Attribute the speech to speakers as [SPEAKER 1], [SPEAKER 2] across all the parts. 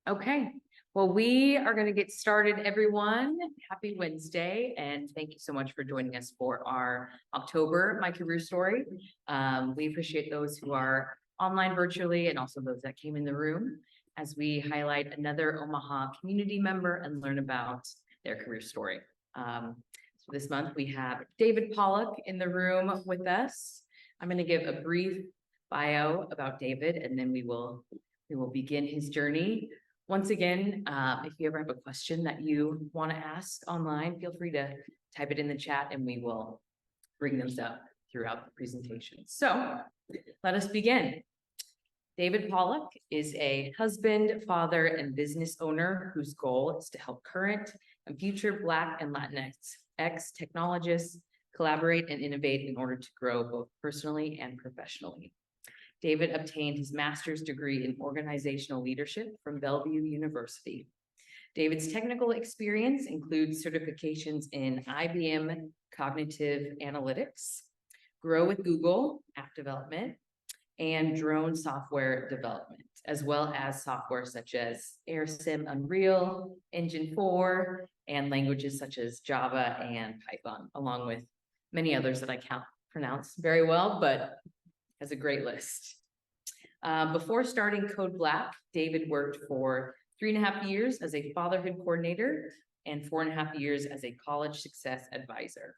[SPEAKER 1] Okay, well, we are going to get started, everyone. Happy Wednesday, and thank you so much for joining us for our October My Career Story. We appreciate those who are online virtually and also those that came in the room as we highlight another Omaha community member and learn about their career story. So this month we have David Pollock in the room with us. I'm going to give a brief bio about David, and then we will begin his journey. Once again, if you ever have a question that you want to ask online, feel free to type it in the chat and we will bring those up throughout the presentation. So let us begin. David Pollock is a husband, father, and business owner whose goal is to help current and future Black and Latinx technologists collaborate and innovate in order to grow both personally and professionally. David obtained his master's degree in organizational leadership from Bellevue University. David's technical experience includes certifications in IBM Cognitive Analytics, Grow with Google app development, and drone software development, as well as software such as AirSim Unreal, Engine 4, and languages such as Java and Python, along with many others that I can't pronounce very well, but has a great list. Before starting Code Black, David worked for 3.5 years as a fatherhood coordinator and 4.5 years as a college success advisor.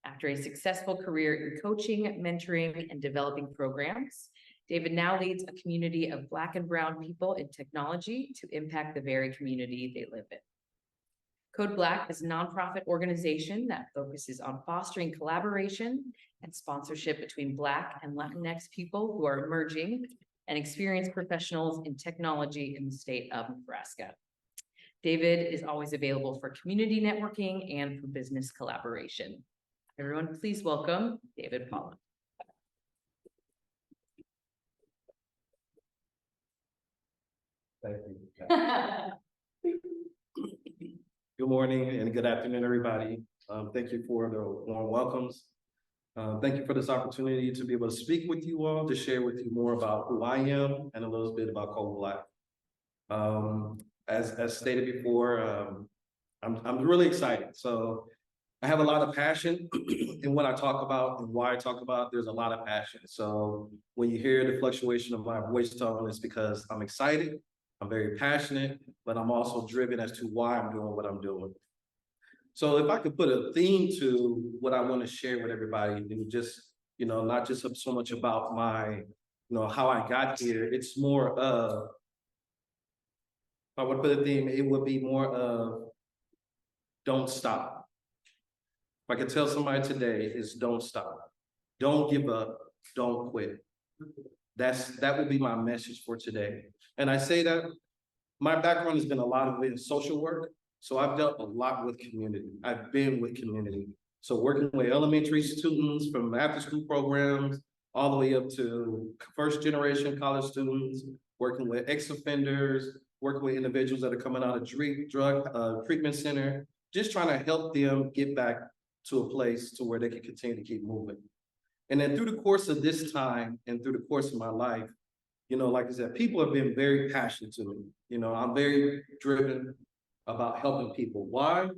[SPEAKER 1] After a successful career in coaching, mentoring, and developing programs, David now leads a community of Black and Brown people in technology to impact the very community they live in. Code Black is a nonprofit organization that focuses on fostering collaboration and sponsorship between Black and Latinx people who are emerging and experienced professionals in technology in the state of Nebraska. David is always available for community networking and for business collaboration. Everyone, please welcome David Pollock.
[SPEAKER 2] Thank you. Good morning and good afternoon, everybody. Thank you for the warm welcomes. Thank you for this opportunity to be able to speak with you all, to share with you more about who I am and a little bit about Code Black. As stated before, I'm really excited. So I have a lot of passion in what I talk about and why I talk about. There's a lot of passion. So when you hear the fluctuation of my voice tone, it's because I'm excited. I'm very passionate, but I'm also driven as to why I'm doing what I'm doing. So if I could put a theme to what I want to share with everybody, and just, not just so much about my, how I got here, it's more of, if I would put a theme, it would be more of don't stop. If I could tell somebody today is don't stop. Don't give up, don't quit. That would be my message for today. And I say that my background has been a lot of it in social work. So I've dealt a lot with community. I've been with community. So working with elementary students from after school programs, all the way up to first generation college students, working with ex-offenders, working with individuals that are coming out of drug treatment center, just trying to help them get back to a place to where they can continue to keep moving. And then through the course of this time and through the course of my life, like I said, people have been very passionate to me. I'm very driven about helping people. Why?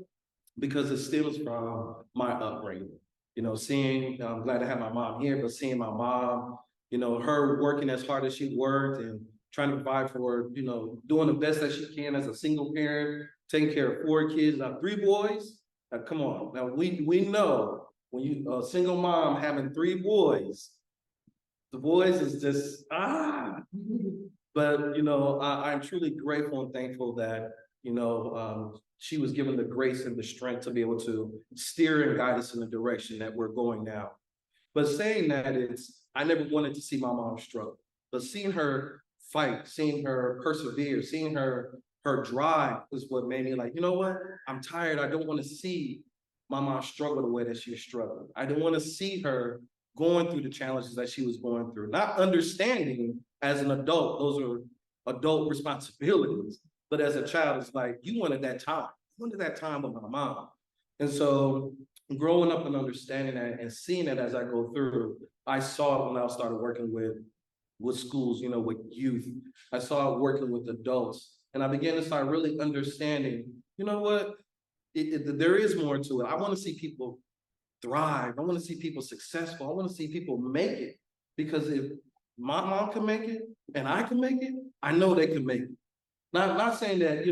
[SPEAKER 2] Because it stems from my upbringing. I'm glad to have my mom here, but seeing my mom, her working as hard as she worked and trying to provide for, doing the best that she can as a single parent, taking care of 4 kids. Now 3 boys. Now come on. Now we know when you a single mom having 3 boys, the boys is just But I'm truly grateful and thankful that she was given the grace and the strength to be able to steer and guide us in the direction that we're going now. But saying that, I never wanted to see my mom struggle, but seeing her fight, seeing her persevere, seeing her drive is what made me like, you know what? I'm tired. I don't want to see my mom struggle the way that she was struggling. I don't want to see her going through the challenges that she was going through, not understanding as an adult, those are adult responsibilities. But as a child, it's like, you wanted that time. You wanted that time with my mom. And so growing up and understanding that and seeing it as I go through, I saw it when I started working with schools, with youth. I saw it working with adults. And I began to start really understanding, you know what? There is more to it. I want to see people thrive. I want to see people successful. I want to see people make it. Because if my mom can make it and I can make it, I know they can make it. Not saying that,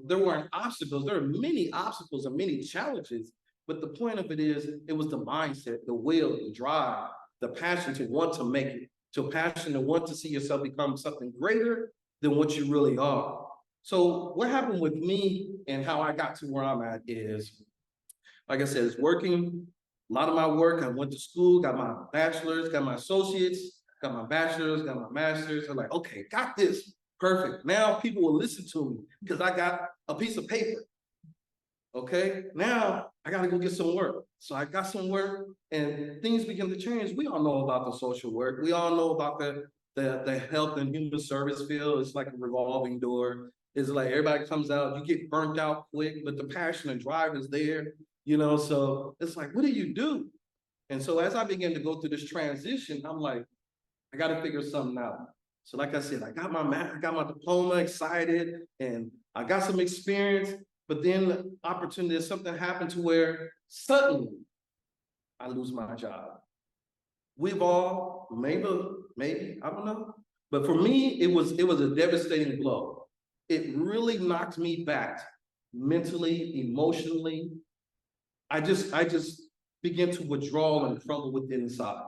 [SPEAKER 2] there weren't obstacles. There are many obstacles and many challenges. But the point of it is, it was the mindset, the will, the drive, the passion to want to make it, to passion to want to see yourself become something greater than what you really are. So what happened with me and how I got to where I'm at is, like I said, it's working. A lot of my work, I went to school, got my bachelor's, got my associates, got my bachelor's, got my master's. I'm like, okay, got this. Perfect. Now people will listen to me because I got a piece of paper. Okay, now I got to go get some work. So I got some work and things begin to change. We all know about the social work. We all know about the health and human service field. It's like a revolving door. It's like everybody comes out, you get burnt out quick, but the passion and drive is there, so it's like, what do you do? And so as I began to go through this transition, I'm like, I got to figure something out. So like I said, I got my diploma, excited, and I got some experience, but then the opportunity, something happened to where suddenly I lose my job. We've all, maybe, I don't know. But for me, it was a devastating blow. It really knocked me back mentally, emotionally. I just began to withdraw and crumble within inside.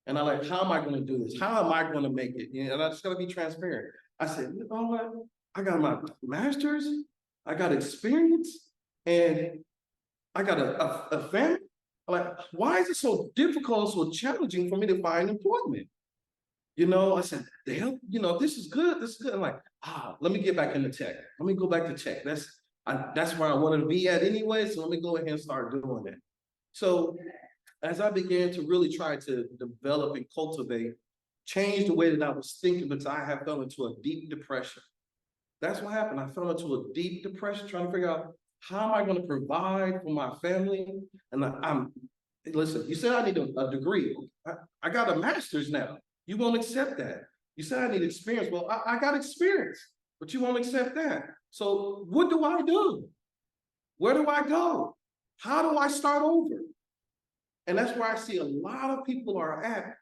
[SPEAKER 2] And I'm like, how am I going to do this? How am I going to make it? And I just got to be transparent. I said, you know what? I got my master's, I got experience, and I got a family. I'm like, why is it so difficult, so challenging for me to find employment? I said, the hell, this is good. This is good. I'm like, let me get back into tech. Let me go back to tech. That's where I wanted to be at anyway. So let me go ahead and start doing it. So as I began to really try to develop and cultivate, change the way that I was thinking, because I had fell into a deep depression. That's what happened. I fell into a deep depression, trying to figure out how am I going to provide for my family. And listen, you said I need a degree. I got a master's now. You won't accept that. You said I need experience. Well, I got experience, but you won't accept that. So what do I do? Where do I go? How do I start over? And that's where I see a lot of people are at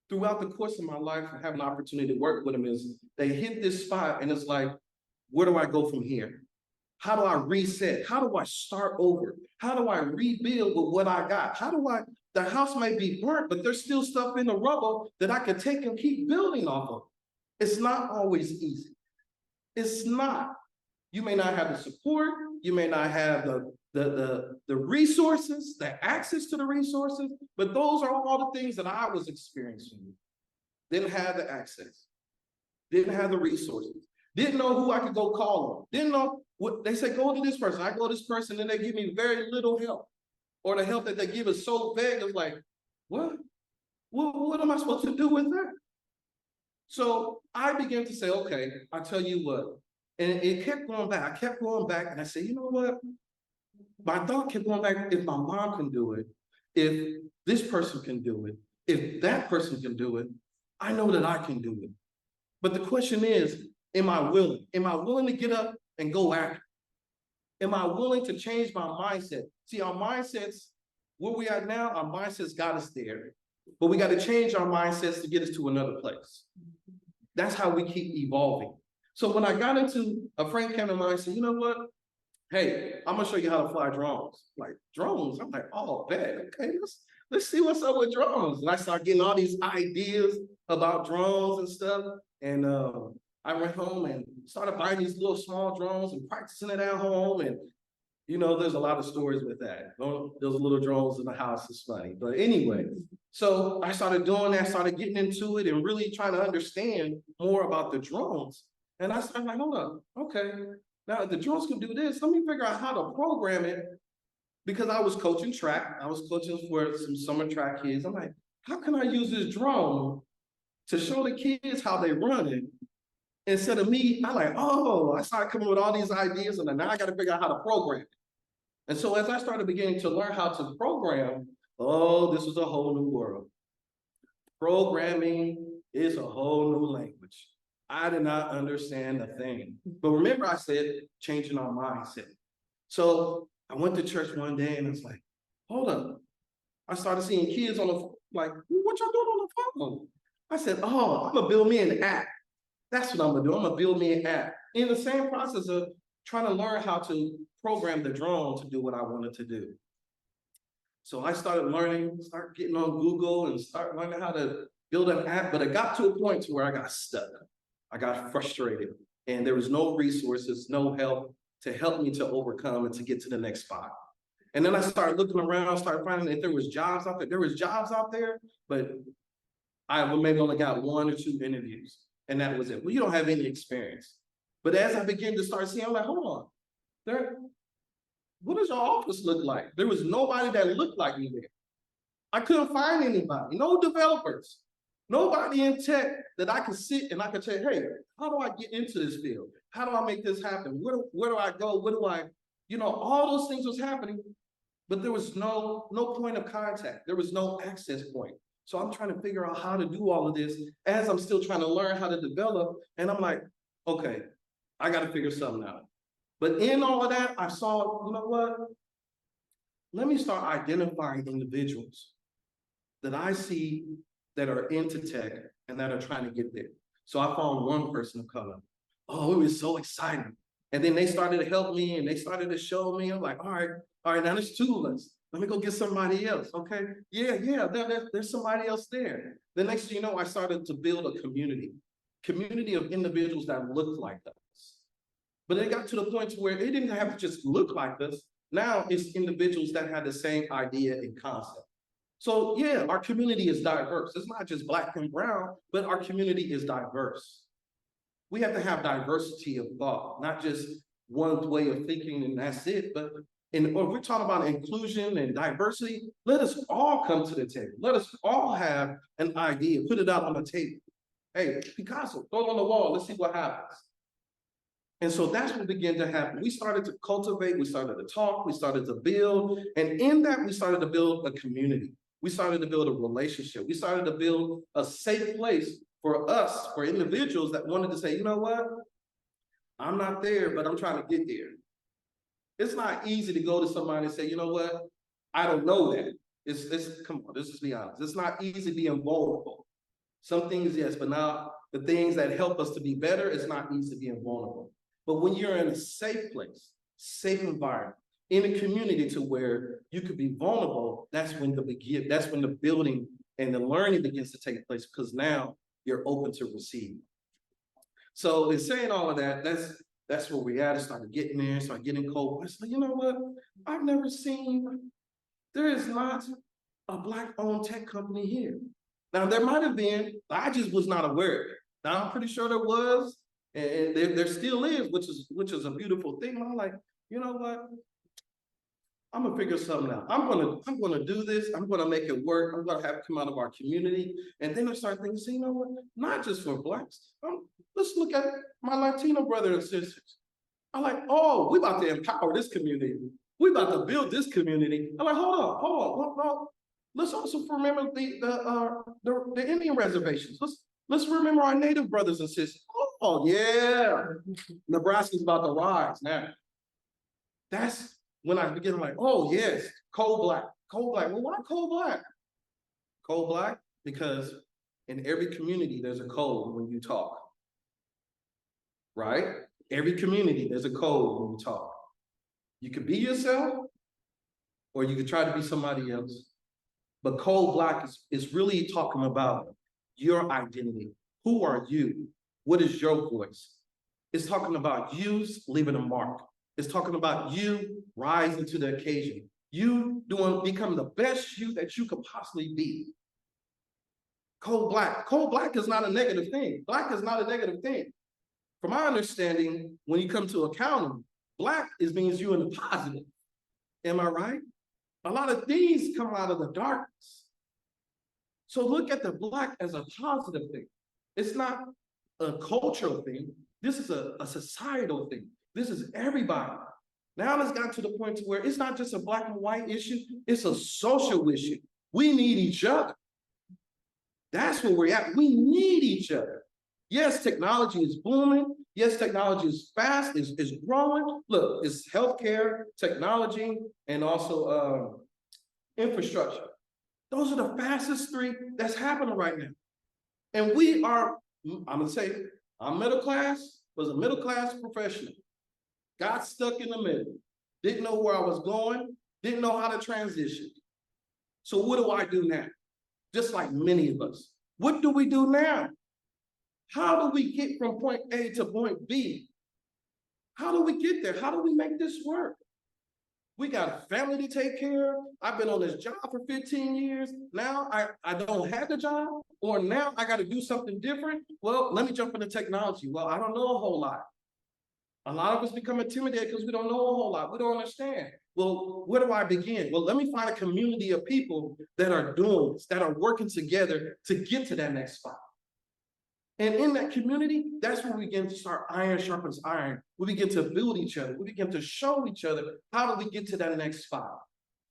[SPEAKER 2] throughout the course of my life and have an opportunity to work with them is they hit this spot and it's like, where do I go from here? How do I reset? How do I start over? How do I rebuild with what I got? The house might be burnt, but there's still stuff in the rubble that I can take and keep building off of. It's not always easy. It's not. You may not have the support. You may not have the resources, the access to the resources, but those are all the things that I was experiencing. Didn't have the access. Didn't have the resources. Didn't know who I could go call on. Didn't know what they say, go to this person. I go to this person and they give me very little help. Or the help that they give is so vague, it's like, what? What am I supposed to do with that? So I began to say, okay, I'll tell you what. And it kept going back. I kept going back and I said, you know what? My thought kept going back, if my mom can do it, if this person can do it, if that person can do it, I know that I can do it. But the question is, am I willing? Am I willing to get up and go after? Am I willing to change my mindset? See, our mindsets, where we are now, our mindsets got us there. But we got to change our mindsets to get us to another place. That's how we keep evolving. So when I got into, a friend came to mind and said, you know what? Hey, I'm gonna show you how to fly drones. Like, drones? I'm like, oh, bad. Okay, let's see what's up with drones. And I started getting all these ideas about drones and stuff. And I went home and started buying these little small drones and practicing it at home. And, there's a lot of stories with that. Those little drones in the house is funny. But anyway, so I started doing that, started getting into it and really trying to understand more about the drones. And I started like, hold on, okay. Now, if the drones can do this, let me figure out how to program it. Because I was coaching track. I was coaching for some summer track kids. I'm like, how can I use this drone to show the kids how they run it? Instead of me, I started coming with all these ideas and now I got to figure out how to program it. And so as I started beginning to learn how to program, this was a whole new world. Programming is a whole new language. I did not understand a thing. But remember, I said changing our mindset. So I went to church one day and it's like, hold up. I started seeing kids on the phone, like, what y'all doing on the phone? I said, oh, I'm gonna build me an app. That's what I'm gonna do. I'm gonna build me an app. In the same process of trying to learn how to program the drone to do what I wanted to do. So I started learning, start getting on Google and start learning how to build an app, but it got to a point to where I got stuck. I got frustrated and there was no resources, no help to help me to overcome and to get to the next spot. And then I started looking around, started finding if there was jobs out there. There was jobs out there, but I maybe only got 1 or 2 interviews and that was it. Well, you don't have any experience. But as I began to start seeing, I'm like, hold on, what does your office look like? There was nobody that looked like me there. I couldn't find anybody, no developers, nobody in tech that I could sit and I could say, hey, how do I get into this field? How do I make this happen? Where do I go? What do I, all those things was happening, but there was no point of contact. There was no access point. So I'm trying to figure out how to do all of this as I'm still trying to learn how to develop. And I'm like, okay, I got to figure something out. But in all of that, I saw, you know what? Let me start identifying individuals that I see that are into tech and that are trying to get there. So I found one person of color. Oh, it was so exciting. And then they started to help me and they started to show me. I'm like, all right, now there's 2 of us. Let me go get somebody else. Okay. Yeah, there's somebody else there. The next thing you know, I started to build a community of individuals that looked like us. But it got to the point where it didn't have to just look like us. Now it's individuals that had the same idea and concept. So yeah, our community is diverse. It's not just Black and brown, but our community is diverse. We have to have diversity of thought, not just one way of thinking and that's it. But if we're talking about inclusion and diversity, let us all come to the table. Let us all have an idea, put it out on the table. Hey, Picasso, throw it on the wall. Let's see what happens. And so that's what began to happen. We started to cultivate, we started to talk, we started to build. And in that, we started to build a community. We started to build a relationship. We started to build a safe place for us, for individuals that wanted to say, you know what? I'm not there, but I'm trying to get there. It's not easy to go to somebody and say, you know what? I don't know that. Come on, let's just be honest. It's not easy being vulnerable. Some things, yes, but now the things that help us to be better, it's not easy being vulnerable. But when you're in a safe place, safe environment, in a community to where you could be vulnerable, that's when the building and the learning begins to take place, because now you're open to receive. So in saying all of that, that's where we at. I started getting there, started getting cold. I said, you know what? I've never seen, there is not a Black-owned tech company here. Now there might have been, I just was not aware of it. Now I'm pretty sure there was, and there still is, which is a beautiful thing. I'm like, you know what? I'm gonna figure something out. I'm gonna do this. I'm gonna make it work. I'm gonna have it come out of our community. And then I start thinking, see, you know what? Not just for Blacks. Let's look at my Latino brothers and sisters. I'm like, oh, we about to empower this community. We about to build this community. I'm like, hold on. Let's also remember the Indian reservations. Let's remember our Native brothers and sisters. Oh yeah, Nebraska's about to rise now. That's when I begin like, oh yes, cold black. Well, why cold black? Cold black because in every community there's a code when you talk, right? Every community there's a code when you talk. You could be yourself, or you could try to be somebody else. But cold black is really talking about your identity. Who are you? What is your voice? It's talking about you leaving a mark. It's talking about you rising to the occasion. You become the best you that you could possibly be. Cold black is not a negative thing. Black is not a negative thing. From my understanding, when you come to accounting, black means you in the positive. Am I right? A lot of things come out of the darkness. So look at the black as a positive thing. It's not a cultural thing. This is a societal thing. This is everybody. Now it's gotten to the point to where it's not just a black and white issue, it's a social issue. We need each other. That's where we're at. We need each other. Yes, technology is booming. Yes, technology is fast, is growing. Look, it's healthcare, technology, and also infrastructure. Those are the fastest three that's happening right now. And we are, I'm gonna say, I'm middle class, was a middle class professional, got stuck in the middle, didn't know where I was going, didn't know how to transition. So what do I do now? Just like many of us. What do we do now? How do we get from point A to point B? How do we get there? How do we make this work? We got a family to take care of. I've been on this job for 15 years. Now I don't have the job, or now I got to do something different. Well, let me jump into technology. Well, I don't know a whole lot. A lot of us become intimidated because we don't know a whole lot. We don't understand. Well, where do I begin? Well, let me find a community of people that are doing this, that are working together to get to that next spot. And in that community, that's where we begin to start iron sharpens iron. We begin to build each other. We begin to show each other how do we get to that next spot.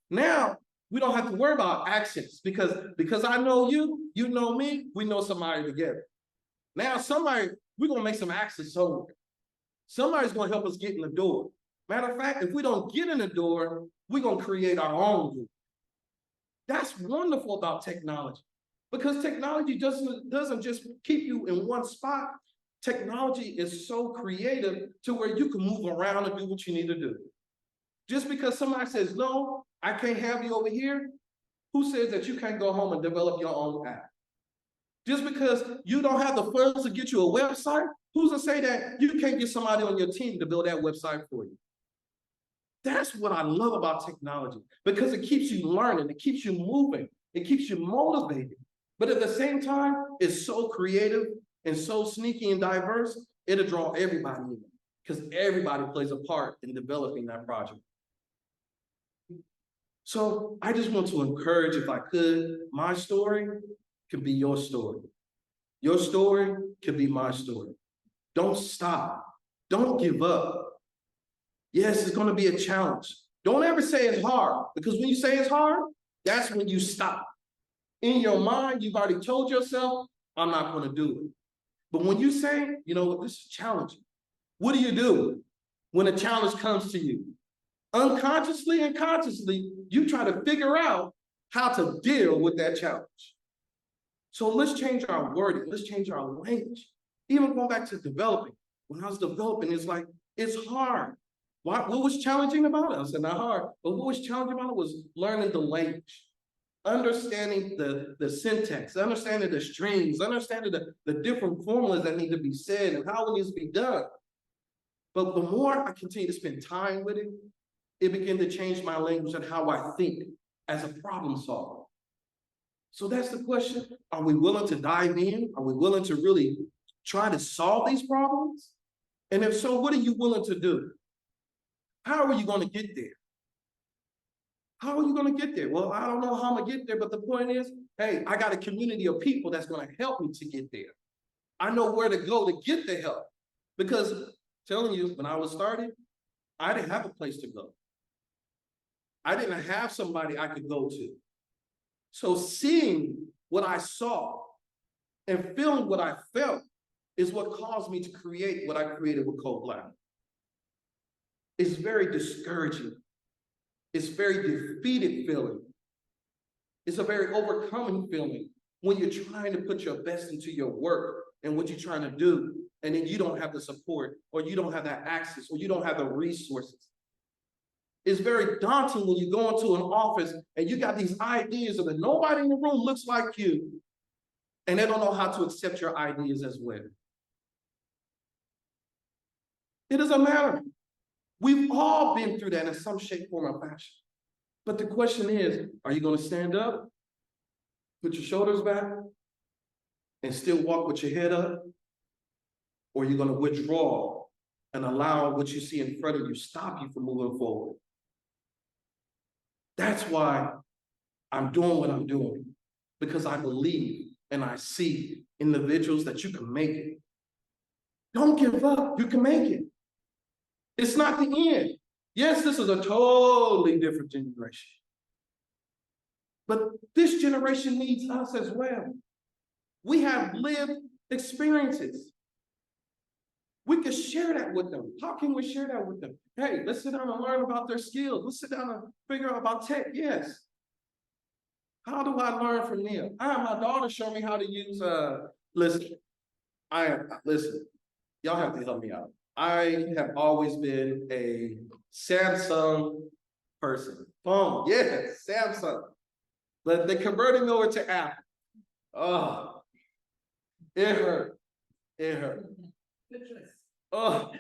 [SPEAKER 2] Now, we don't have to worry about accents because I know you, you know me, we know somebody together. Now, we're going to make some access somewhere. Somebody's going to help us get in the door. Matter of fact, if we don't get in the door, we're going to create our own door. That's wonderful about technology. Because technology doesn't just keep you in one spot. Technology is so creative to where you can move around and do what you need to do. Just because somebody says, no, I can't have you over here, who says that you can't go home and develop your own app? Just because you don't have the funds to get you a website, who's to say that you can't get somebody on your team to build that website for you? That's what I love about technology, because it keeps you learning, it keeps you moving, it keeps you motivated. But at the same time, it's so creative and so sneaky and diverse, it'll draw everybody in because everybody plays a part in developing that project. So I just want to encourage, if I could, my story could be your story. Your story could be my story. Don't stop. Don't give up. Yes, it's going to be a challenge. Don't ever say it's hard, because when you say it's hard, that's when you stop. In your mind, you've already told yourself, I'm not going to do it. But when you say, you know what, this is challenging, what do you do when a challenge comes to you? Unconsciously and consciously, you try to figure out how to deal with that challenge. So let's change our wording. Let's change our language. Even going back to developing. When I was developing, it's like, it's hard. What was challenging about it? I said, not hard. But what was challenging about it was learning the language. Understanding the syntax, understanding the strings, understanding the different formulas that need to be said and how it needs to be done. But the more I continue to spend time with it, it began to change my language and how I think as a problem solver. So that's the question. Are we willing to dive in? Are we willing to really try to solve these problems? And if so, what are you willing to do? How are you going to get there? How are you going to get there? Well, I don't know how I'm going to get there, but the point is, hey, I got a community of people that's going to help me to get there. I know where to go to get the help. Because telling you, when I was starting, I didn't have a place to go. I didn't have somebody I could go to. So seeing what I saw and feeling what I felt is what caused me to create what I created with Cold Black. It's very discouraging. It's very defeated feeling. It's a very overcoming feeling when you're trying to put your best into your work and what you're trying to do, and then you don't have the support, or you don't have that access, or you don't have the resources. It's very daunting when you go into an office and you got these ideas and nobody in the room looks like you, and they don't know how to accept your ideas as well. It doesn't matter. We've all been through that in some shape, form, or fashion. But the question is, are you going to stand up, put your shoulders back, and still walk with your head up? Or are you going to withdraw and allow what you see in front of you stop you from moving forward? That's why I'm doing what I'm doing, because I believe and I see individuals that you can make it. Don't give up. You can make it. It's not the end. Yes, this is a totally different generation. But this generation needs us as well. We have lived experiences. We can share that with them. How can we share that with them? Hey, let's sit down and learn about their skills. Let's sit down and figure out about tech. Yes. How do I learn from them? I have my daughter show me how to use, listen, listen, y'all have to help me out. I have always been a Samsung person. Phone, yes, Samsung. But they converted me over to Apple. Oh, it hurt. It hurt. Oh,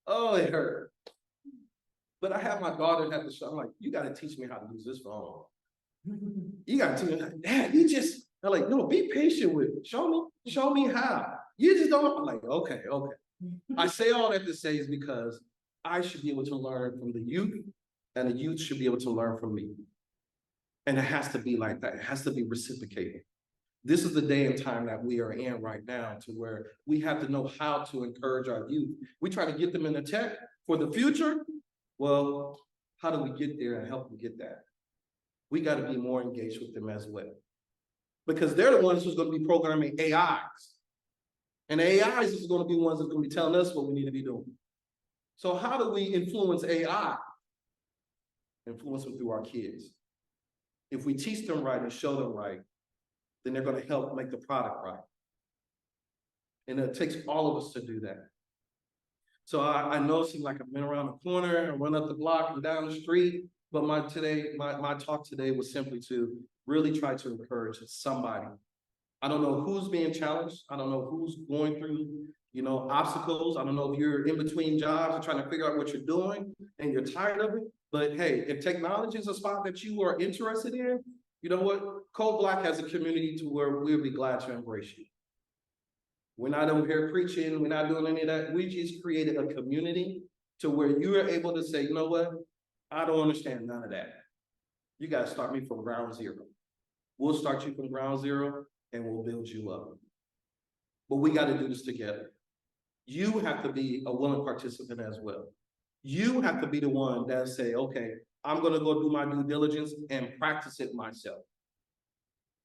[SPEAKER 2] oh, it hurt. But I have my daughter have to show. I'm like, you got to teach me how to use this phone. You got to teach me. Dad, you just. I'm like, no, be patient with it. Show me how. You just don't. I'm like, okay. I say all that to say is because I should be able to learn from the youth, and the youth should be able to learn from me. And it has to be like that. It has to be reciprocated. This is the day and time that we are in right now, to where we have to know how to encourage our youth. We try to get them in the tech for the future. Well, how do we get there and help them get that? We got to be more engaged with them as well. Because they're the ones who's going to be programming AIs. And AIs is going to be ones that's going to be telling us what we need to be doing. So how do we influence AI? Influence them through our kids. If we teach them right and show them right, then they're going to help make the product right. And it takes all of us to do that. So I know it seems like I've been around the corner and run up the block and down the street, but my talk today was simply to really try to encourage somebody. I don't know who's being challenged. I don't know who's going through, obstacles. I don't know if you're in between jobs and trying to figure out what you're doing and you're tired of it. But hey, if technology is a spot that you are interested in, you know what? Code Black has a community to where we'll be glad to embrace you. We're not over here preaching. We're not doing any of that. We just created a community to where you are able to say, you know what? I don't understand none of that. You got to start me from ground zero. We'll start you from ground zero and we'll build you up. But we got to do this together. You have to be a willing participant as well. You have to be the one that say, okay, I'm going to go do my due diligence and practice it myself.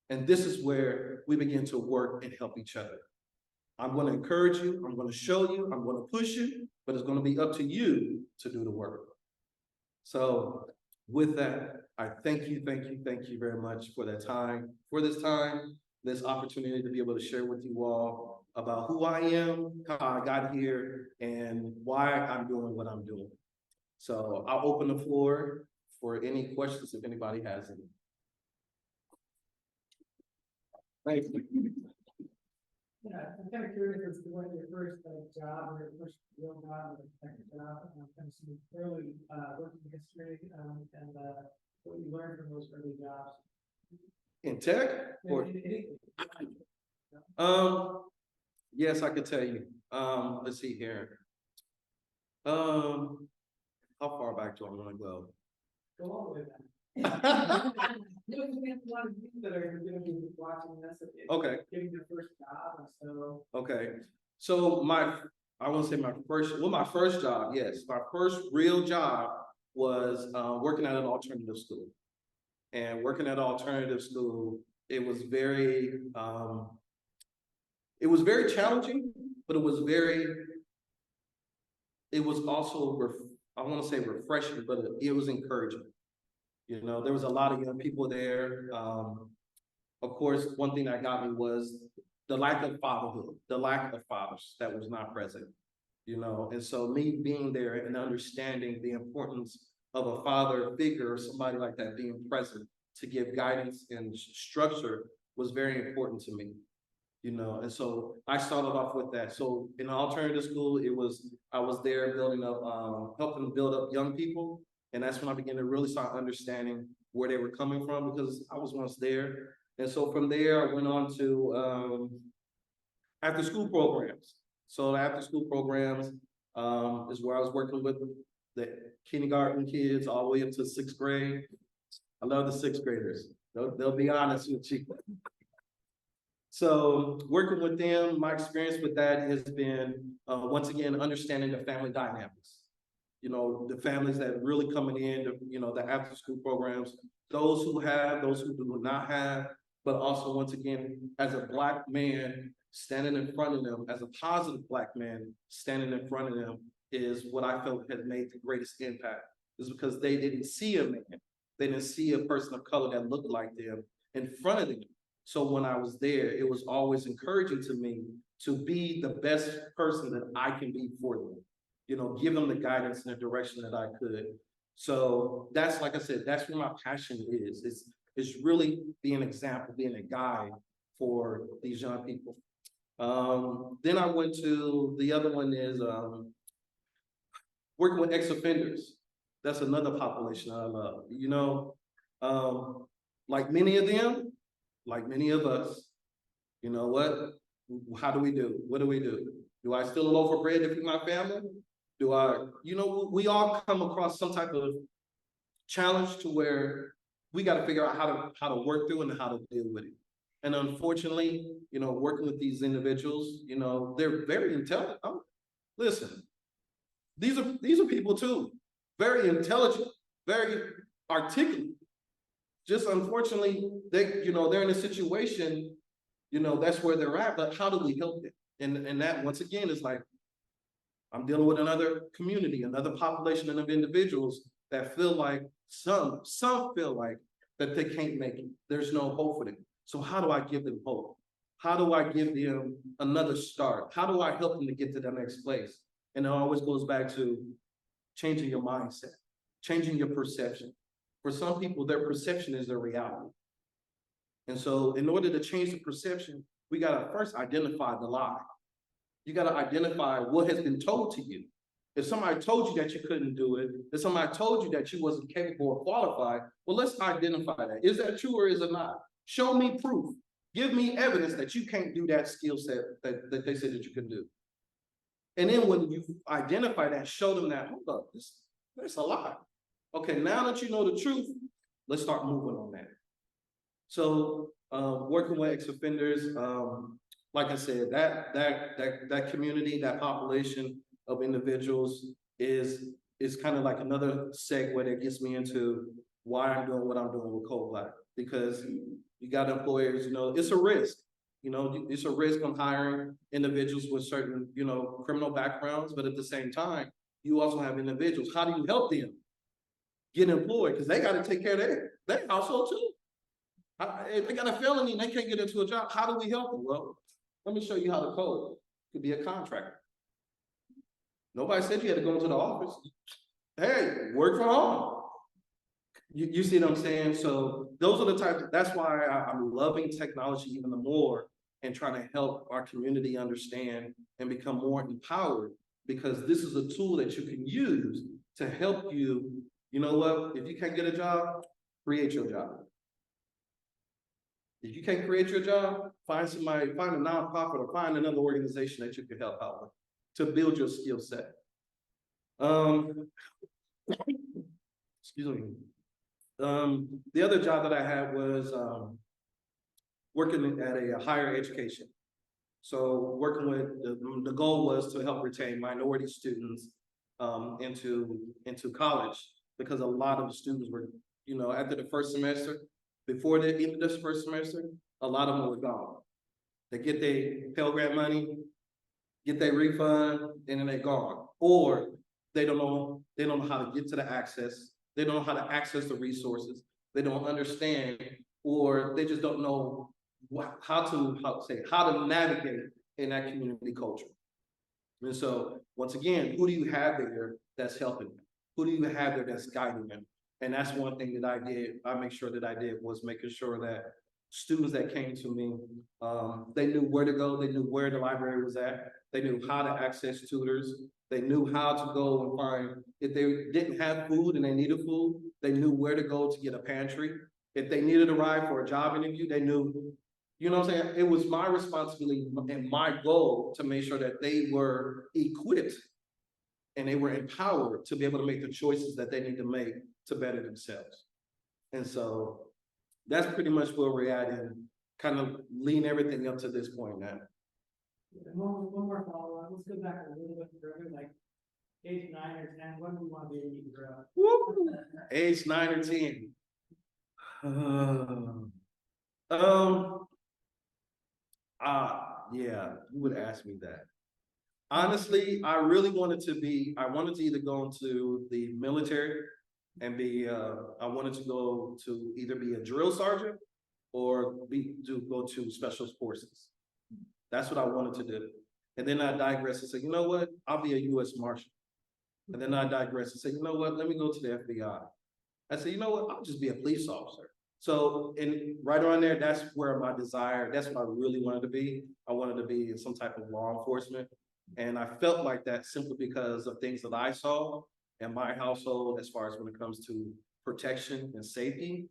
[SPEAKER 2] And this is where we begin to work and help each other. I'm going to encourage you. I'm going to show you. I'm going to push you, but it's going to be up to you to do the work. So with that, I thank you very much for that time, this opportunity to be able to share with you all about who I am, how I got here, and why I'm doing what I'm doing. So I'll open the floor for any questions if anybody has any. Thank you.
[SPEAKER 3] Yeah, I'm kind of curious as to what your first job or your first real job or second job, kind of some early working history and what you learned from those early jobs.
[SPEAKER 2] In tech? Or yes, I could tell you. Let's see here. How far back do I want to go?
[SPEAKER 3] Go all the way back. You know, we have a lot of people that are going to be watching this.
[SPEAKER 2] Okay.
[SPEAKER 3] Getting their first job, so.
[SPEAKER 2] Okay. So I want to say my first job, yes. My first real job was working at an alternative school. And working at an alternative school, it was very challenging, but it was also, I want to say refreshing, but it was encouraging. You know, there was a lot of young people there. Of course, one thing that got me was the lack of fatherhood, the lack of fathers that was not present, and so me being there and understanding the importance of a father figure or somebody like that being present to give guidance and structure was very important to me, and so I started off with that. So in an alternative school, I was there building up, helping build up young people. And that's when I began to really start understanding where they were coming from, because I was once there. And so from there, I went on to after school programs. So the after school programs is where I was working with the kindergarten kids all the way up to 6th grade. I love the 6th graders. They'll be honest with you. So working with them, my experience with that has been, once again, understanding the family dynamics. The families that are really coming in, the after school programs, those who have, those who do not have, but also once again, as a Black man, standing in front of them as a positive Black man, standing in front of them is what I felt has made the greatest impact. Is because they didn't see a man, they didn't see a person of color that looked like them in front of them. So when I was there, it was always encouraging to me to be the best person that I can be for them. You know, give them the guidance and the direction that I could. So that's, like I said, that's where my passion is. It's really being an example, being a guide for these young people. Then I went to, the other one is working with ex-offenders. That's another population I love. You know, like many of them, like many of us, you know what? How do we do? What do we do? Do I steal a loaf of bread to feed my family? Do I, you know, we all come across some type of challenge to where we got to figure out how to work through and how to deal with it. And unfortunately, you know, working with these individuals, you know, they're very intelligent. Oh, listen, these are people too, very intelligent, very articulate. Just unfortunately, you know, they're in a situation, you know, that's where they're at, but how do we help them? And that, once again, is like, I'm dealing with another community, another population of individuals that feel like, some feel like that they can't make it. There's no hope for them. So how do I give them hope? How do I give them another start? How do I help them to get to the next place? And it always goes back to changing your mindset, changing your perception. For some people, their perception is their reality. And so in order to change the perception, we gotta first identify the lie. You gotta identify what has been told to you. If somebody told you that you couldn't do it, if somebody told you that you wasn't capable or qualified, well, let's identify that. Is that true or is it not? Show me proof. Give me evidence that you can't do that skill set that they said that you can do. And then when you identify that, show them that, hold up, there's a lie. Okay, now that you know the truth, let's start moving on that. So working with ex-offenders, like I said, that community, that population of individuals is kind of like another segue that gets me into why I'm doing what I'm doing with Cold Black. Because you got employers, you know, it's a risk. You know, it's a risk on hiring individuals with certain, you know, criminal backgrounds, but at the same time, you also have individuals. How do you help them get employed? Because they got to take care of their household too. If they got a felony and they can't get into a job, how do we help them? Well, let me show you how to code. Could be a contractor. Nobody said you had to go into the office. Hey, work from home. You see what I'm saying? So those are the types, that's why I'm loving technology even more and trying to help our community understand and become more empowered, because this is a tool that you can use to help you. You know what? If you can't get a job, create your job. If you can't create your job, find somebody, find a nonprofit or find another organization that you can help out with to build your skill set. Excuse me. The other job that I had was working at a higher education. So working with, the goal was to help retain minority students into college, because a lot of the students were, you know, after the first semester, before the end of this first semester, a lot of them were gone. They get their Pell Grant money, get their refund, and then they're gone. Or they don't know how to get to the access. They don't know how to access the resources. They don't understand, or they just don't know how to navigate in that community culture. And so once again, who do you have there that's helping them? Who do you have there that's guiding them? And that's one thing that I make sure that I did, was making sure that students that came to me, they knew where to go, they knew where the library was at, they knew how to access tutors, they knew how to go and find, if they didn't have food and they needed food, they knew where to go to get a pantry. If they needed a ride for a job interview, they knew, you know what I'm saying? It was my responsibility and my goal to make sure that they were equipped and they were empowered to be able to make the choices that they need to make to better themselves. And so that's pretty much where we're at, and kind of lean everything up to this point now.
[SPEAKER 3] One more follow-up. Let's go back a little bit further, like age 9 or 10. What do we want to be when you grow up?
[SPEAKER 2] Woo! Age 9 or 10. Yeah, you would ask me that. Honestly, I really wanted I wanted to either go into the military and I wanted to go to either be a drill sergeant or go to special forces. That's what I wanted to do. And then I digress and say, you know what? I'll be a U.S. Marshal. And then I digress and say, you know what? Let me go to the FBI. I said, you know what? I'll just be a police officer. So, and right around there, that's where my desire, that's what I really wanted to be. I wanted to be in some type of law enforcement. And I felt like that simply because of things that I saw in my household, as far as when it comes to protection and safety.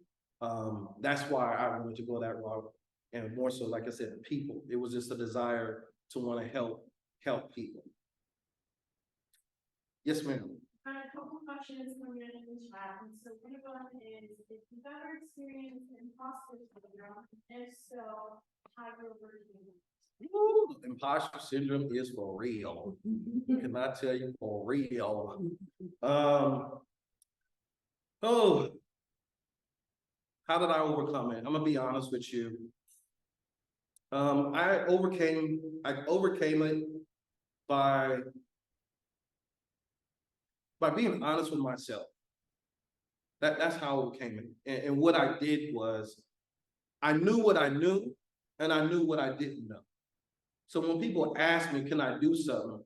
[SPEAKER 2] That's why I wanted to go that route. And more so, like I said, people. It was just a desire to want to help people. Yes, ma'am.
[SPEAKER 4] A couple questions coming in the chat, and so one of them is, if you've ever experienced imposter syndrome, if so, how you overcame it?
[SPEAKER 2] Ooh, imposter syndrome is for real. Can I tell you, for real? Oh, how did I overcome it? I'm gonna be honest with you. I overcame it by being honest with myself. That's how I overcame it. And what I did was, I knew what I knew, and I knew what I didn't know. So when people ask me, can I do something?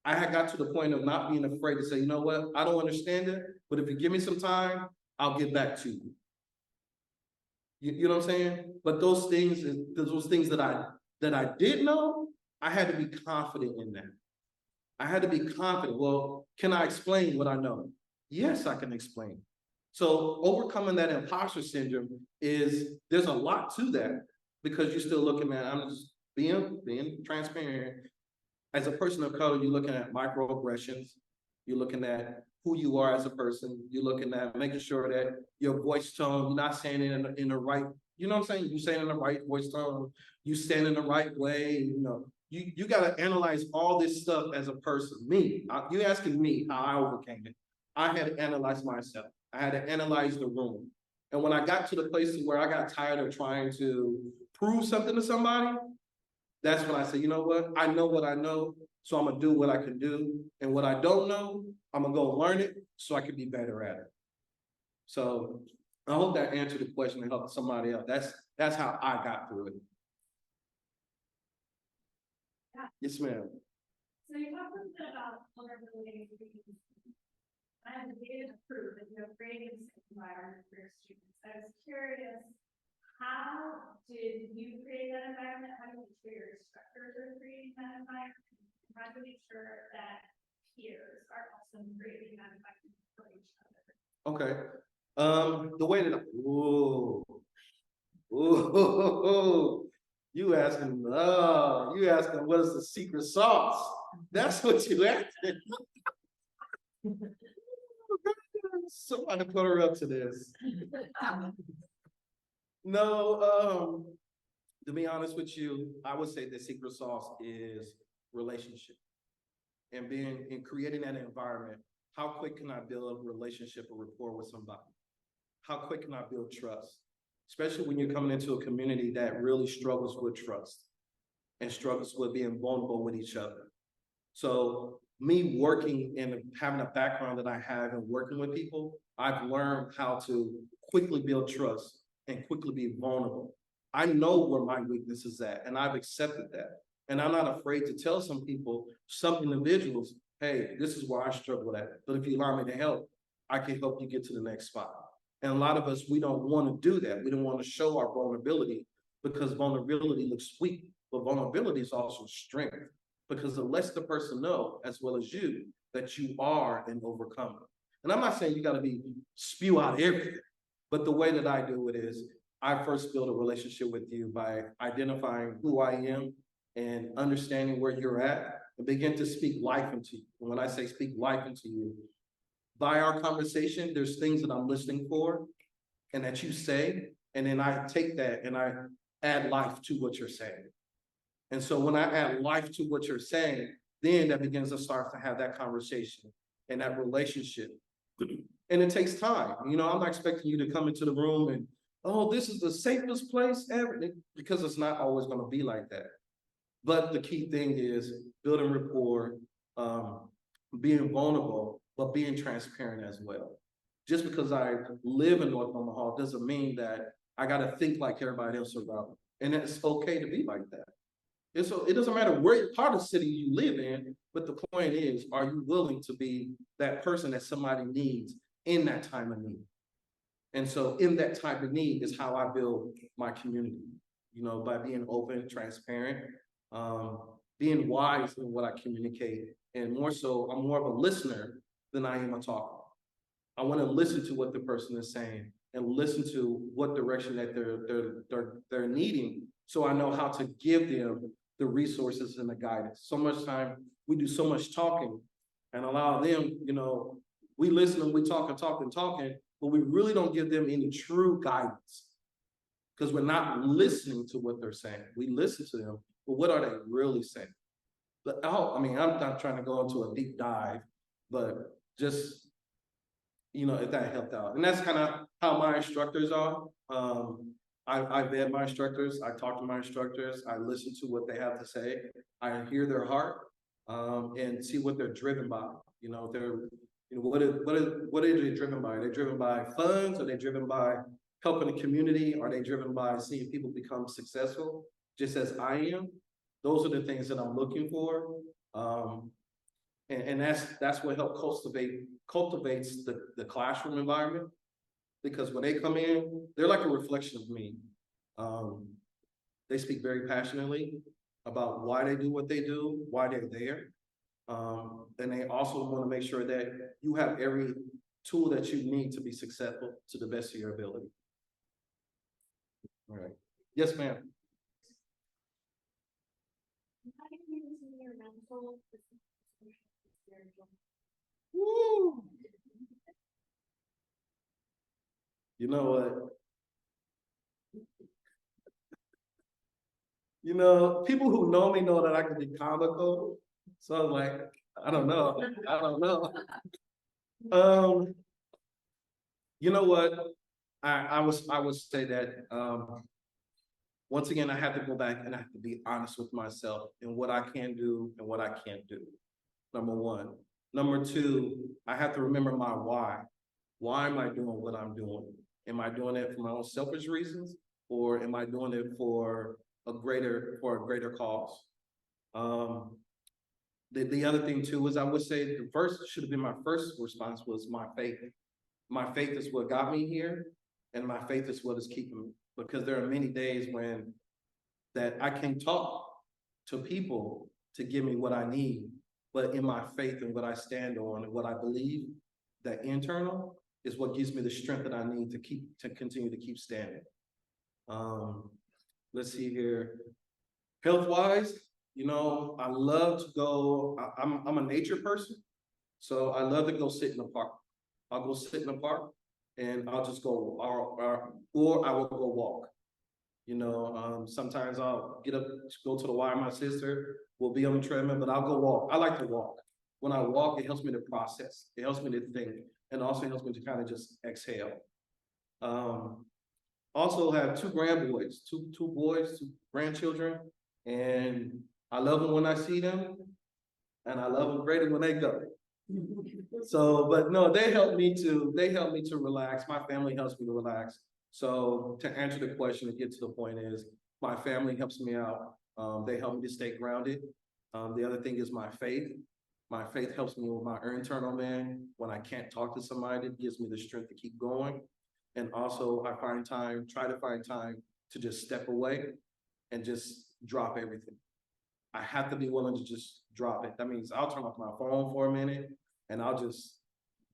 [SPEAKER 2] I had got to the point of not being afraid to say, you know what, I don't understand it, but if you give me some time, I'll get back to you. You know what I'm saying? But those things that I did know, I had to be confident in that. I had to be confident. Well, can I explain what I know? Yes, I can explain. So overcoming that imposter syndrome there's a lot to that, because you're still looking at, I'm just being transparent. As a person of color, you're looking at microaggressions. You're looking at who you are as a person. You're looking at making sure that your voice tone, you're not saying it in the right, you know what I'm saying? You're saying in the right voice tone, you stand in the right way, you know. You got to analyze all this stuff as a person. You asking me how I overcame it. I had to analyze myself. I had to analyze the room. And when I got to the place where I got tired of trying to prove something to somebody, that's when I said, you know what I know, so I'm gonna do what I can do. And what I don't know, I'm gonna go learn it so I can be better at it. So I hope that answered the question and helped somebody else. That's how I got through it.
[SPEAKER 4] Yeah.
[SPEAKER 2] Yes, ma'am.
[SPEAKER 4] So you talked a little bit about vulnerability and the data to prove that you have created a safe environment for your students. I was curious, how did you create that environment? How do you make sure your instructors are creating that environment? How do you make sure that peers are also creating that environment for each other?
[SPEAKER 2] Okay. The way that you asking what is the secret sauce? That's what you asking. Somebody put her up to this. No, to be honest with you, I would say the secret sauce is relationship. And creating that environment. How quick can I build a relationship or rapport with somebody? How quick can I build trust? Especially when you're coming into a community that really struggles with trust and struggles with being vulnerable with each other. So me working and having a background that I have and working with people, I've learned how to quickly build trust and quickly be vulnerable. I know where my weakness is at, and I've accepted that. And I'm not afraid to tell some people, some individuals, hey, this is where I struggle at. But if you allow me to help, I can help you get to the next spot. And a lot of us, we don't want to do that. We don't want to show our vulnerability, because vulnerability looks weak, but vulnerability is also strength. Because it lets the person know, as well as you, that you are an overcomer. And I'm not saying you got to spew out everything, but the way that I do it is, I first build a relationship with you by identifying who I am and understanding where you're at, and begin to speak life into you. And when I say speak life into you, by our conversation, there's things that I'm listening for and that you say, and then I take that and I add life to what you're saying. And so when I add life to what you're saying, then that begins to start to have that conversation and that relationship. And it takes time. You know, I'm not expecting you to come into the room and, oh, this is the safest place ever, because it's not always going to be like that. But the key thing is building rapport, being vulnerable, but being transparent as well. Just because I live in North Omaha doesn't mean that I gotta think like everybody else around me. And it's okay to be like that. It doesn't matter where part of the city you live in, but the point is, are you willing to be that person that somebody needs in that time of need? And so in that type of need is how I build my community, you know, by being open, transparent, being wise in what I communicate. And more so, I'm more of a listener than I am a talker. I want to listen to what the person is saying and listen to what direction that they're needing, so I know how to give them the resources and the guidance. So much time we do so much talking and allow them, you know, we listen and we talk, but we really don't give them any true guidance because we're not listening to what they're saying. We listen to them, but what are they really saying? But I mean, I'm not trying to go into a deep dive, but just, you know, if that helped out. And that's kind of how my instructors are. I vet my instructors, I talk to my instructors, I listen to what they have to say, I hear their heart, and see what they're driven by. You know, what are they driven by? Are they driven by funds? Are they driven by helping the community? Are they driven by seeing people become successful, just as I am? Those are the things that I'm looking for. And that's what cultivates the classroom environment. Because when they come in, they're like a reflection of me. They speak very passionately about why they do what they do, why they're there. And they also want to make sure that you have every tool that you need to be successful to the best of your ability. All right. Yes, ma'am.
[SPEAKER 4] How do you use your mental, spiritual?
[SPEAKER 2] Woo! You know what? You know, people who know me know that I can be comical. So I'm like, I don't know. You know what? I would say that once again, I have to go back and I have to be honest with myself and what I can do and what I can't do. Number one. Number two, I have to remember my why. Why am I doing what I'm doing? Am I doing it for my own selfish reasons, or am I doing it for a greater cause? The other thing too is I would say the first should have been my first response was my faith. My faith is what got me here, and my faith is what is keeping me. Because there are many days when that I can talk to people to give me what I need, but in my faith and what I stand on and what I believe, that internal is what gives me the strength that I need to continue to keep standing. Let's see here. Health wise, you know, I love to go. I'm a nature person, so I love to go sit in the park. I'll go sit in the park, and I'll just go, or I will go walk. You know, sometimes I'll get up, go to the Y. My sister will be on the treadmill, but I'll go walk. I like to walk. When I walk, it helps me to process. It helps me to think, and also helps me to kind of just exhale. Also have two grandboys, two boys, two grandchildren, and I love them when I see them, and I love them greater when they go. So, but no, they help me to relax. My family helps me to relax. So to answer the question, to get to the point is, my family helps me out. They help me to stay grounded. The other thing is my faith. My faith helps me with my internal man. When I can't talk to somebody, it gives me the strength to keep going. And also I try to find time to just step away and just drop everything. I have to be willing to just drop it. That means I'll turn off my phone for a minute and I'll just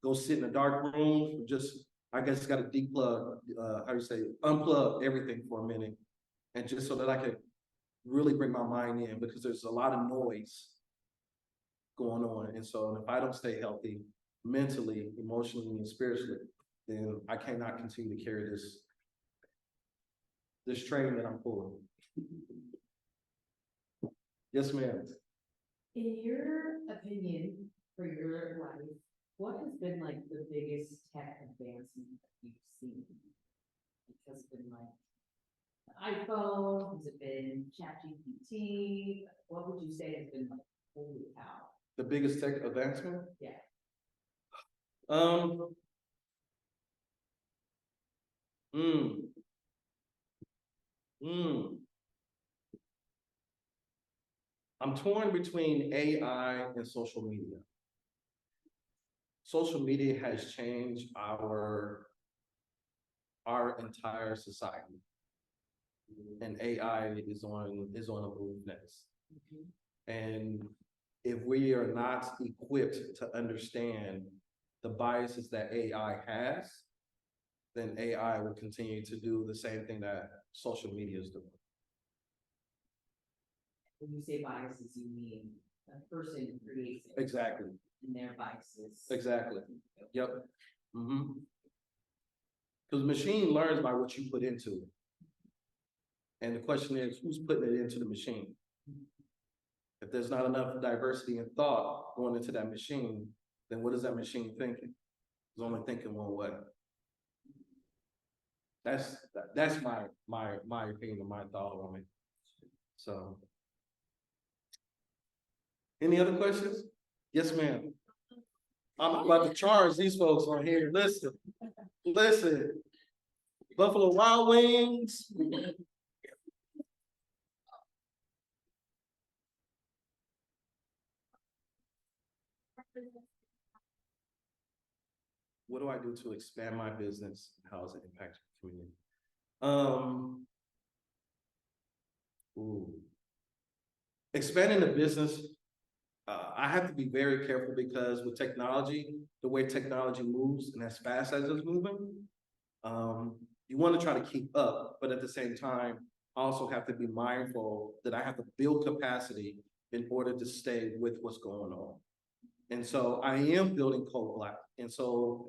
[SPEAKER 2] go sit in a dark room, I guess got to deplug, unplug everything for a minute. And just so that I can really bring my mind in, because there's a lot of noise going on. And so if I don't stay healthy mentally, emotionally, and spiritually, then I cannot continue to carry this train that I'm pulling. Yes, ma'am.
[SPEAKER 5] In your opinion, for your life, what has been like the biggest tech advancement that you've seen? It has been like, iPhone? Has it been ChatGPT? What would you say has been like, holy cow?
[SPEAKER 2] The biggest tech advancement?
[SPEAKER 5] Yeah.
[SPEAKER 2] Um. Mm. Mm. I'm torn between AI and social media. Social media has changed our entire society. And AI is on a move next. And if we are not equipped to understand the biases that AI has, then AI will continue to do the same thing that social media is doing.
[SPEAKER 5] When you say biases, you mean a person creates it
[SPEAKER 2] Exactly,
[SPEAKER 5] and their biases.
[SPEAKER 2] exactly. Yep. Mm-hmm. Because machine learns by what you put into it. And the question is, who's putting it into the machine? If there's not enough diversity in thought going into that machine, then what is that machine thinking? It's only thinking one way. That's my opinion and my thought on it. So. Any other questions? Yes, ma'am. I'm about to charge these folks on here. Listen. Buffalo Wild Wings. What do I do to expand my business? How does it impact the community? Expanding the business, I have to be very careful because with technology, the way technology moves and as fast as it's moving, you want to try to keep up, but at the same time, I also have to be mindful that I have to build capacity in order to stay with what's going on. And so I am building Code Black. And so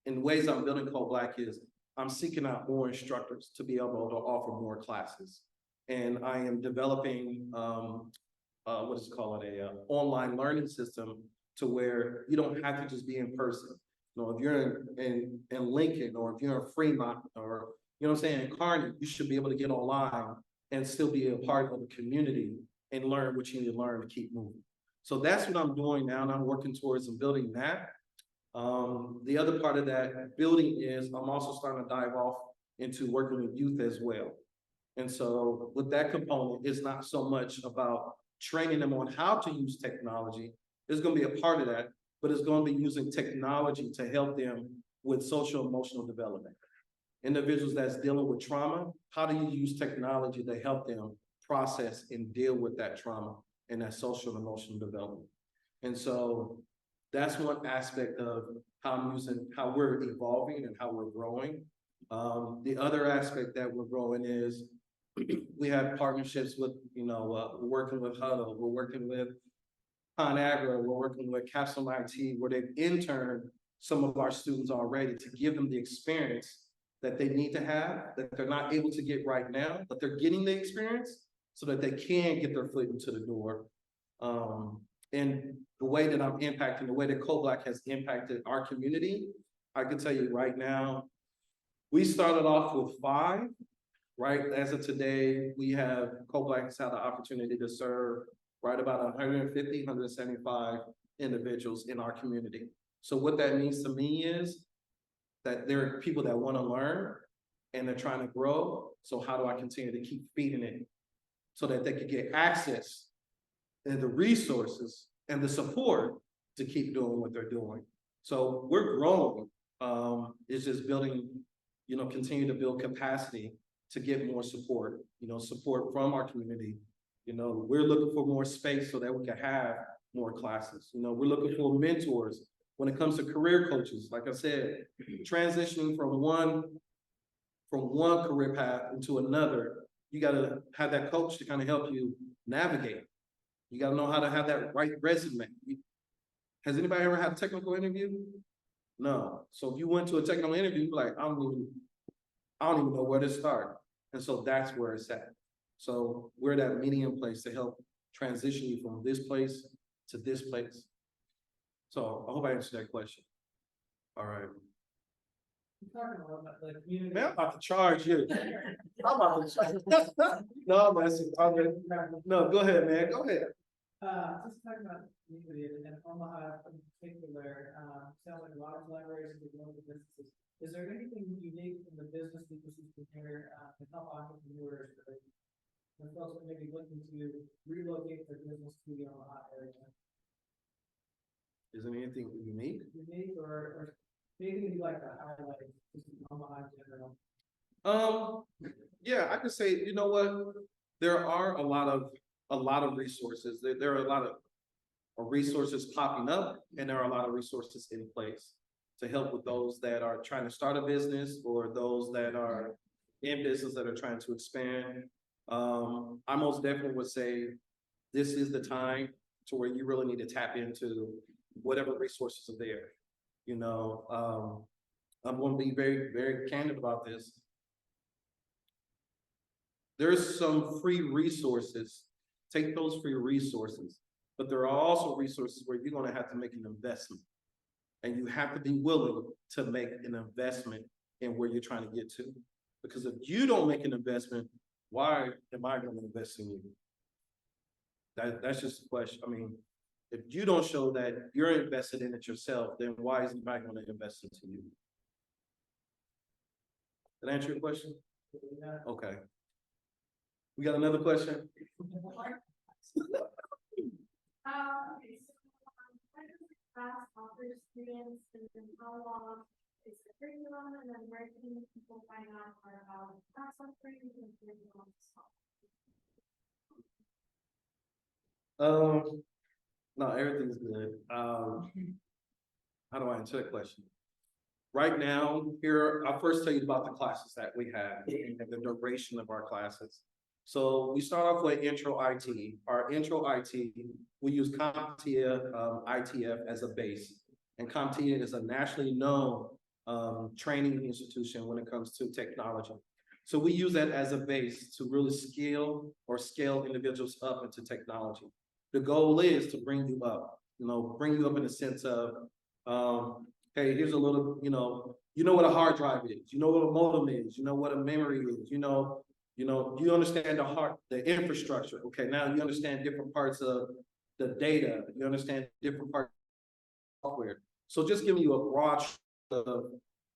[SPEAKER 2] in ways I'm building Code Black is I'm seeking out more instructors to be able to offer more classes. And I am developing what is called a online learning system to where you don't have to just be in person. You know, if you're in Lincoln or if you're in Fremont or, you know what I'm saying, in Kearney, you should be able to get online and still be a part of the community and learn what you need to learn to keep moving. So that's what I'm doing now, and I'm working towards and building that. The other part of that building is I'm also starting to dive off into working with youth as well. And so with that component, it's not so much about training them on how to use technology. There's going to be a part of that, but it's going to be using technology to help them with social emotional development. Individuals that's dealing with trauma, how do you use technology to help them process and deal with that trauma and that social and emotional development? And so that's one aspect of how we're evolving and how we're growing. The other aspect that we're growing is we have partnerships with, we're working with Huddle, we're working with ConAgra, we're working with Capstone IT, where they've interned some of our students already to give them the experience that they need to have, that they're not able to get right now, but they're getting the experience so that they can get their foot into the door. And the way that I'm impacting, the way that Code Black has impacted our community, I can tell you right now, we started off with 5, right? As of today, Code Black has had the opportunity to serve right about 150, 175 individuals in our community. So what that means to me is that there are people that want to learn and they're trying to grow. So how do I continue to keep feeding it so that they can get access and the resources and the support to keep doing what they're doing? So we're growing. It's just building, continue to build capacity to get more support, support from our community. We're looking for more space so that we can have more classes. We're looking for mentors when it comes to career coaches. Like I said, transitioning from one career path into another, you got to have that coach to kind of help you navigate. You got to know how to have that right resume. Has anybody ever had a technical interview? No. So if you went to a technical interview, you're like, I don't even know where to start. And so that's where it's at. So we're that medium place to help transition you from this place to this place. So I hope I answered that question. All right.
[SPEAKER 3] You're talking about the community.
[SPEAKER 2] Man, I'm about to charge you. I'm about to charge. No, man, no, go ahead, man, go ahead.
[SPEAKER 3] Just talking about community and Omaha in particular, sounds like a lot of collaboration with local businesses. Is there anything unique in the business ecosystem here, to help entrepreneurs or folks that may be looking to relocate their business to the Omaha area?
[SPEAKER 2] Is there anything unique?
[SPEAKER 3] Unique or anything you'd like to highlight, just in Omaha in general?
[SPEAKER 2] Yeah, I could say, you know what, there are a lot of resources, there are a lot of resources popping up, and there are a lot of resources in place to help with those that are trying to start a business or those that are in business that are trying to expand. I most definitely would say this is the time to where you really need to tap into whatever resources are there. You know, I'm going to be very, very candid about this. There's some free resources. Take those free resources, but there are also resources where you're going to have to make an investment, and you have to be willing to make an investment in where you're trying to get to. Because if you don't make an investment, why am I going to invest in you? That's just a question. I mean, if you don't show that you're invested in it yourself, then why is anybody going to invest into you? Did I answer your question?
[SPEAKER 3] Yeah.
[SPEAKER 2] Okay. We got another question?
[SPEAKER 4] Okay, so, where does the class offer students, and then how long is the curriculum, and then where can people find out more about class offerings and curriculum?
[SPEAKER 2] No, everything's good. How do I answer that question? Right now, here, I'll first tell you about the classes that we have and the duration of our classes. So we start off with intro IT. Our intro IT, we use CompTIA ITF as a base. And CompTIA is a nationally known training institution when it comes to technology. So we use that as a base to really scale individuals up into technology. The goal is to bring you up, bring you up in the sense of, hey, here's a little, you know what a hard drive is, you know what a modem is, you know what a memory is, you understand the infrastructure. Okay, now you understand different parts of the data, you understand different parts of software. So just giving you a broad of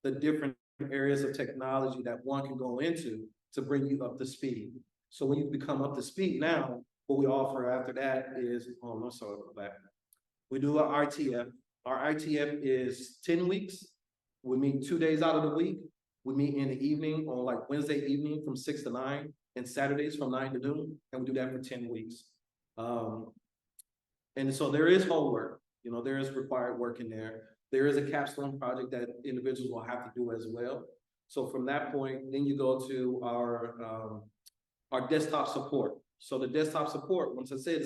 [SPEAKER 2] the different areas of technology that one can go into to bring you up to speed. So when you become up to speed now, what we offer after that is, oh, no, sorry about that. We do our ITF. Our ITF is 10 weeks. We meet 2 days out of the week. We meet in the evening on like Wednesday evening from 6 to 9 and Saturdays from 9 to noon. And we do that for 10 weeks. And so there is homework, there is required work in there. There is a capstone project that individuals will have to do as well. So from that point, then you go to our desktop support. So the desktop support, once I said,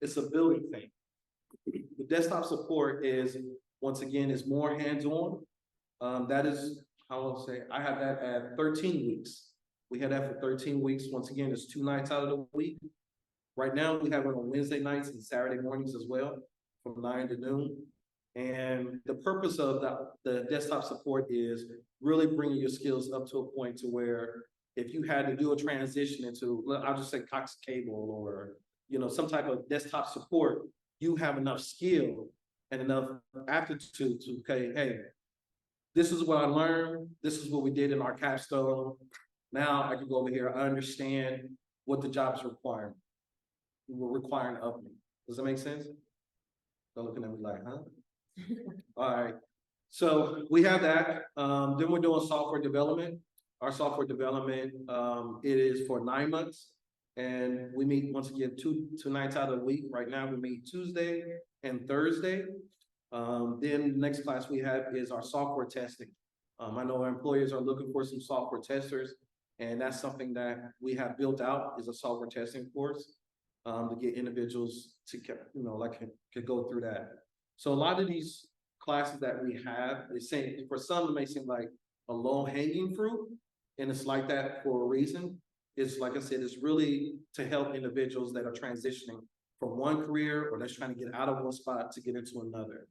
[SPEAKER 2] it's a building thing. The desktop support is, once again, is more hands-on. That is, I will say, I have that at 13 weeks. We had that for 13 weeks. Once again, it's 2 nights out of the week. Right now, we have it on Wednesday nights and Saturday mornings as well, from 9 to noon. And the purpose of the desktop support is really bringing your skills up to a point to where if you had to do a transition into, I'll just say Cox Cable or, some type of desktop support, you have enough skill and enough aptitude to, okay, hey, this is what I learned. This is what we did in our capstone. Now I can go over here. I understand what the job's requiring of me. Does that make sense? They're looking at me like, huh? All right. So we have that. Then we're doing software development. Our software development, it is for 9 months. And we meet once again two nights out of the week. Right now we meet Tuesday and Thursday. Then the next class we have is our software testing. I know our employers are looking for some software testers, and that's something that we have built out is a software testing course to get individuals to, could go through that. So a lot of these classes that we have, for some it may seem like a low-hanging fruit, and it's like that for a reason. It's like I said, it's really to help individuals that are transitioning from one career or that's trying to get out of one spot to get into another.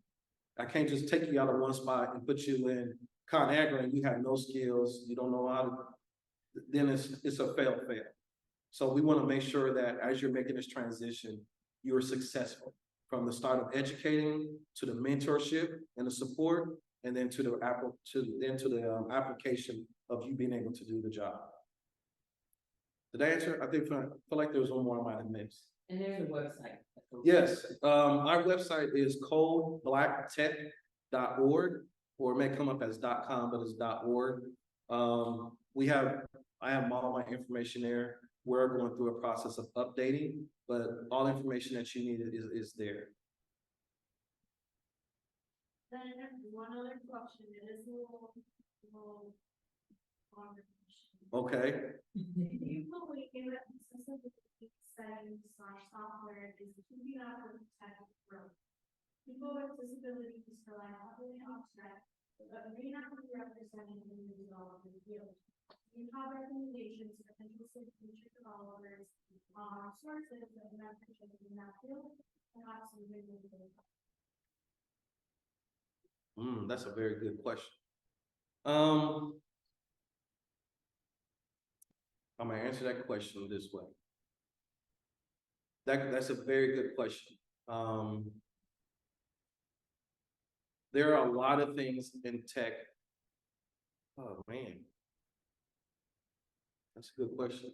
[SPEAKER 2] I can't just take you out of one spot and put you in ConAgra and you have no skills, you don't know how to, then it's a fail. So we want to make sure that as you're making this transition, you are successful from the start of educating to the mentorship and the support, and then to the application of you being able to do the job. Did I answer? I feel like there was one more I might have missed.
[SPEAKER 5] And there's a website.
[SPEAKER 2] Yes, our website is coldblacktech.org, or it may come up as .com, but it's .org. I have all my information there. We're going through a process of updating, but all the information that you need is there.
[SPEAKER 4] Then I have one other question, it is a little longer question.
[SPEAKER 2] Okay,
[SPEAKER 4] People looking at specific settings/software is keeping up with tech growth. People with disabilities rely heavily on tech, but may not be represented in the development field. Do you have recommendations for interested future developers, sources of mentorship in that field? Perhaps even in the
[SPEAKER 2] that's a very good question. I'm gonna answer that question this way. That's a very good question. There are a lot of things in tech. Oh, man. That's a good question.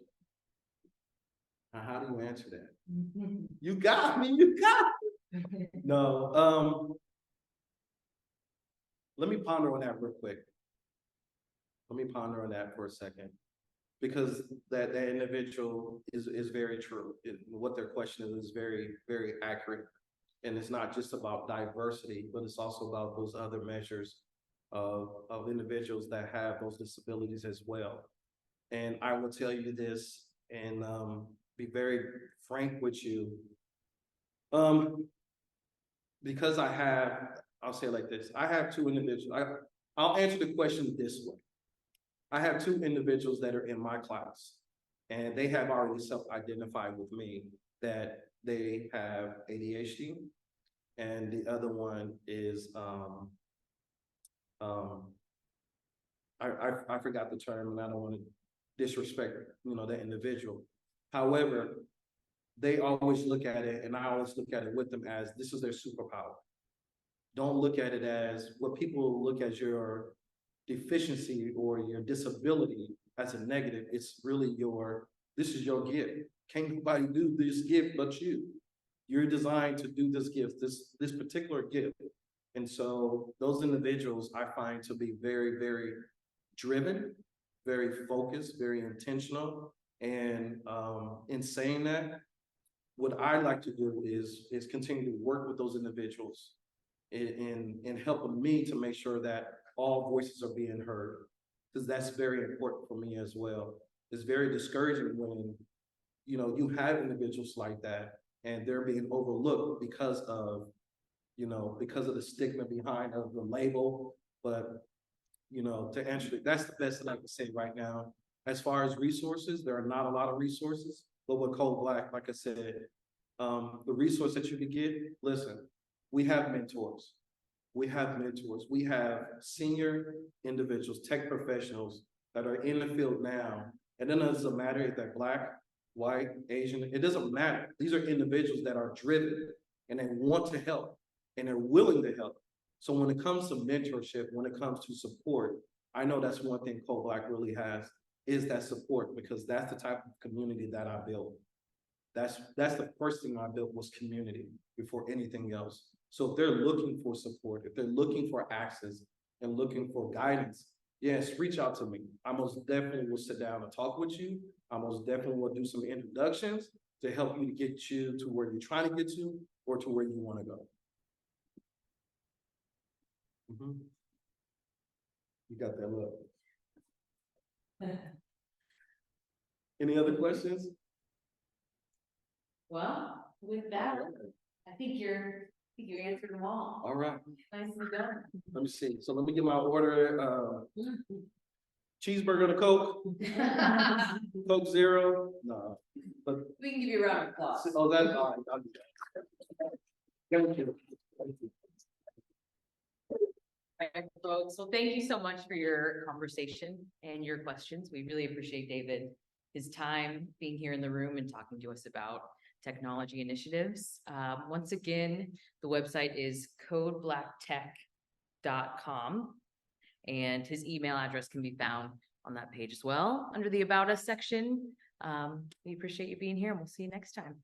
[SPEAKER 2] Now, how do you answer that? You got me, No, let me ponder on that real quick. Let me ponder on that for a second. Because that individual is very true. What their question is very, very accurate. And it's not just about diversity, but it's also about those other measures of individuals that have those disabilities as well. And I will tell you this and be very frank with you. Because I'll say it like this, I have two individuals. I'll answer the question this way. I have two individuals that are in my class, and they have already self-identified with me that they have ADHD, and the other one is I forgot the term, and I don't want to disrespect the individual. However, they always look at it, and I always look at it with them as this is their superpower. Don't look at it as what people look as your deficiency or your disability as a negative. It's really this is your gift. Can't nobody do this gift but you. You're designed to do this gift, this particular gift. And so those individuals I find to be very, very driven, very focused, very intentional. And in saying that, what I like to do is continue to work with those individuals in helping me to make sure that all voices are being heard, because that's very important for me as well. It's very discouraging when, you have individuals like that and they're being overlooked because of the stigma behind of the label. But, to answer that's the best that I can say right now. As far as resources, there are not a lot of resources, but with Cold Black, like I said, the resource that you can get, listen, we have mentors. We have senior individuals, tech professionals that are in the field now. And then it doesn't matter if they're Black, white, Asian, it doesn't matter. These are individuals that are driven and they want to help and they're willing to help. So when it comes to mentorship, when it comes to support, I know that's one thing Cold Black really has, is that support, because that's the type of community that I built. That's the first thing I built was community before anything else. So if they're looking for support, if they're looking for access and looking for guidance, yes, reach out to me. I most definitely will sit down and talk with you. I most definitely will do some introductions to help you to get you to where you're trying to get to or to where you want to go. You got that look. Any other questions?
[SPEAKER 5] Well, with that, I think you answered them all.
[SPEAKER 2] All right.
[SPEAKER 5] Nicely done.
[SPEAKER 2] Let me see. So let me get my order. Cheeseburger and a Coke. Coke Zero. No. But
[SPEAKER 5] We can give you a round of applause.
[SPEAKER 2] oh, that's all right. I'll do that. Thank you. Thank you.
[SPEAKER 1] Right, folks. Well, thank you so much for your conversation and your questions. We really appreciate David, his time being here in the room and talking to us about technology initiatives. Once again, the website is codeblacktech.com, and his email address can be found on that page as well under the About Us section. We appreciate you being here, and we'll see you next time.